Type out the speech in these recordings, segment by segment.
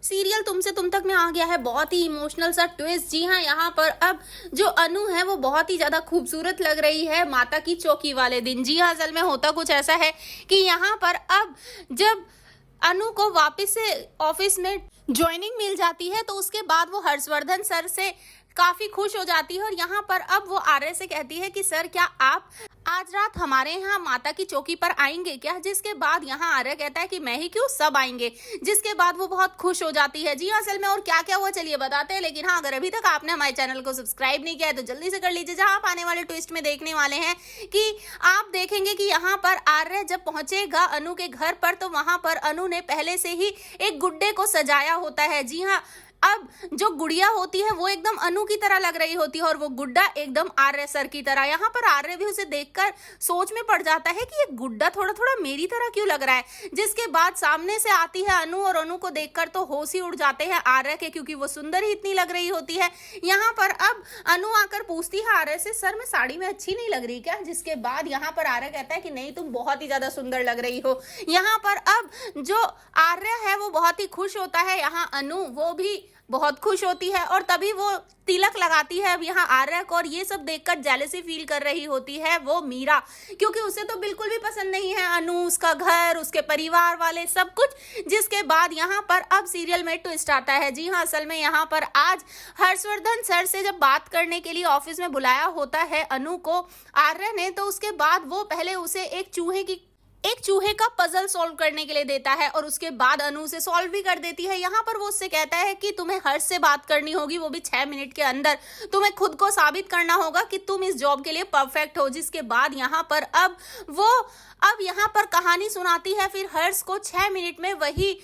Serial तुम से तुम तक में आ गया है बहुत ही इमोशनल सा ट्विस्ट। जी हाँ, यहाँ पर अब जो अनु है वो बहुत ही ज्यादा खूबसूरत लग रही है माता की चौकी वाले दिन। जी हाँ, असल में होता कुछ ऐसा है कि यहाँ पर अब जब अनु को वापस से ऑफिस में ज्वाइनिंग मिल जाती है तो उसके बाद वो हर्षवर्धन सर से काफी खुश हो जाती है और यहाँ पर अब वो आर्य से कहती है कि सर क्या आप आज रात हमारे यहाँ माता की चौकी पर आएंगे क्या। जिसके बाद यहाँ आर्य कहता है कि मैं ही क्यों, सब आएंगे। जिसके बाद वो बहुत खुश हो जाती है। जी हाँ, असल में और क्या क्या हुआ चलिए बताते हैं। लेकिन हाँ, अगर अभी तक आपने हमारे चैनल को सब्सक्राइब नहीं किया है तो जल्दी से कर लीजिए। जहाँ आप आने वाले ट्विस्ट में देखने वाले हैं कि आप देखेंगे कि यहाँ पर आर्य जब पहुंचेगा अनु के घर पर तो वहां पर अनु ने पहले से ही एक गुड्डे को सजाया होता है। जी हाँ, अब जो गुड़िया होती है वो एकदम अनु की तरह लग रही होती है और वो गुड्डा एकदम आर्य सर की तरह। यहाँ पर आर्य भी उसे देखकर सोच में पड़ जाता है कि ये गुड्डा थोड़ा थोड़ा मेरी तरह क्यों लग रहा है। जिसके बाद सामने से आती है अनु और अनु को देखकर तो होश ही उड़ जाते हैं आर्य के, क्योंकि वो सुंदर ही इतनी लग रही होती है। यहाँ पर अब अनु आकर पूछती है आर्य से, सर मैं साड़ी में अच्छी नहीं लग रही क्या। जिसके बाद यहाँ पर आर्य कहता है कि नहीं, तुम बहुत ही ज्यादा सुंदर लग रही हो। यहाँ पर अब जो आर्य है वो बहुत ही खुश होता है, यहाँ अनु वो भी बहुत खुश होती है और तभी वो तिलक लगाती है अब यहाँ आर्य को। और ये सब देखकर जेलसी फील कर रही होती है वो मीरा, क्योंकि उसे तो बिल्कुल भी पसंद नहीं है अनु, उसका घर, उसके परिवार वाले सब कुछ। जिसके बाद यहाँ पर अब सीरियल में ट्विस्ट आता है। जी हाँ, असल में यहाँ पर आज हर्षवर्धन सर से जब बात करने के लिए ऑफिस में बुलाया होता है अनु को आर्य ने, तो उसके बाद वो पहले उसे एक चूहे का पजल सॉल्व करने के लिए देता है और उसके बाद अनु उसे सॉल्व भी कर देती है। यहाँ पर वो उससे कहता है कि तुम्हें हर्ष से बात करनी होगी, वो भी 6 मिनट के अंदर। तुम्हें खुद को साबित करना होगा कि तुम इस जॉब के लिए परफेक्ट हो। जिसके बाद यहाँ पर अब यहाँ पर कहानी सुनाती है फिर हर्ष को 6 मिनट में, वही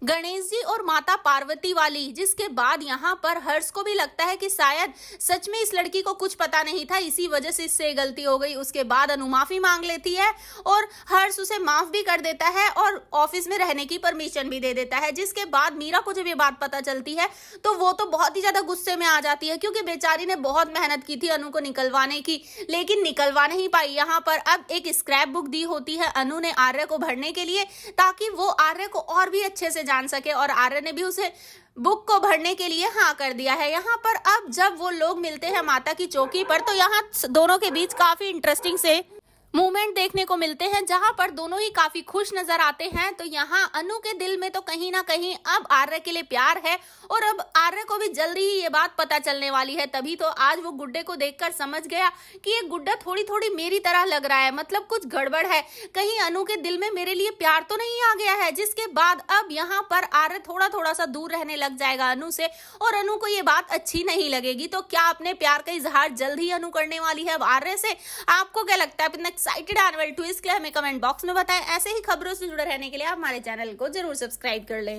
गणेश जी और माता पार्वती वाली। जिसके बाद यहाँ पर हर्ष को भी लगता है कि शायद सच में इस लड़की को कुछ पता नहीं था, इसी वजह से इससे गलती हो गई। उसके बाद अनु माफी मांग लेती है और हर्ष उसे माफ भी कर देता है और ऑफिस में रहने की परमिशन भी दे देता है। जिसके बाद मीरा को जब ये बात पता चलती है तो वो तो बहुत ही ज्यादा गुस्से में आ जाती है, क्योंकि बेचारी ने बहुत मेहनत की थी अनु को निकलवाने की, लेकिन निकलवा नहीं पाई। यहाँ पर अब एक स्क्रैप बुक दी होती है अनु ने आर्य को भरने के लिए, ताकि वो आर्य को और भी अच्छे से जान सके, और आर्य ने भी उसे बुक को भरने के लिए हाँ कर दिया है। यहाँ पर अब जब वो लोग मिलते हैं माता की चौकी पर तो यहाँ दोनों के बीच काफी इंटरेस्टिंग से मूवमेंट देखने को मिलते हैं, जहां पर दोनों ही काफी खुश नजर आते हैं। तो यहाँ अनु के दिल में तो कहीं ना कहीं अब आर्य के लिए प्यार है और अब आर्य को भी जल्दी ही ये बात पता चलने वाली है। तभी तो आज वो गुड्डे को देखकर समझ गया कि ये गुड्डा थोड़ी थोड़ी मेरी तरह लग रहा है, मतलब कुछ गड़बड़ है, कहीं अनु के दिल में मेरे लिए प्यार तो नहीं आ गया है। जिसके बाद अब यहाँ पर आर्य थोड़ा थोड़ा सा दूर रहने लग जाएगा अनु से और अनु को ये बात अच्छी नहीं लगेगी। तो क्या अपने प्यार का इजहार जल्द ही अनु करने वाली है अब आर्य से। आपको क्या लगता है, अपना एक्साइटेड आने वाले ट्विस्ट के लिए हमें कमेंट बॉक्स में बताएं। ऐसे ही खबरों से जुड़े रहने के लिए आप हमारे चैनल को जरूर सब्सक्राइब कर लें।